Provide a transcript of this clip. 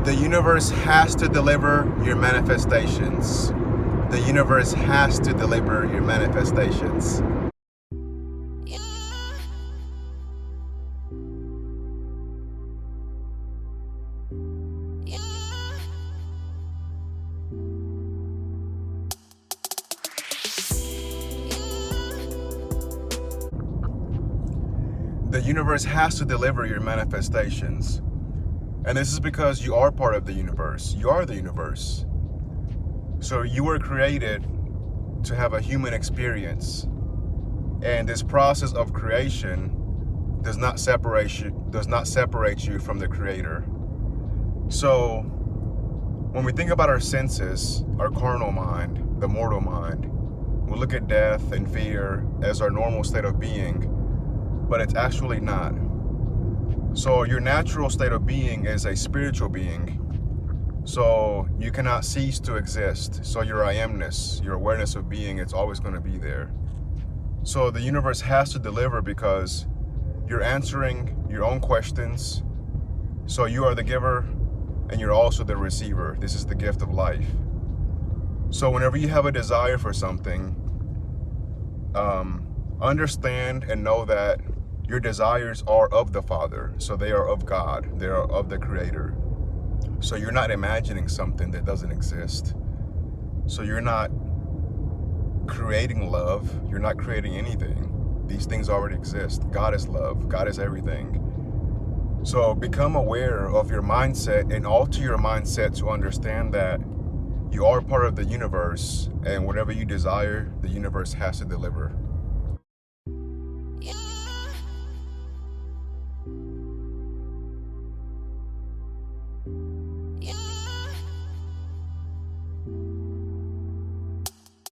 The universe has to deliver your manifestations. The universe has to deliver your manifestations. The universe has to deliver your manifestations. And this is because you are part of the universe. You are the universe. So you were created to have a human experience. And this process of creation does not separate you from the creator. So when we think about our senses, our carnal mind, the mortal mind, we look at death and fear as our normal state of being, but it's actually not. So your natural state of being is a spiritual being. So you cannot cease to exist. So your I amness, your awareness of being, it's always going to be there. So the universe has to deliver because you're answering your own questions. So you are the giver and you're also the receiver. This is the gift of life. So whenever you have a desire for something, understand and know that your desires are of the Father. So they are of God. They are of the Creator. So you're not imagining something that doesn't exist. So you're not creating love. You're not creating anything. These things already exist. God is love. God is everything. So become aware of your mindset and alter your mindset to understand that you are part of the universe, and whatever you desire, the universe has to deliver.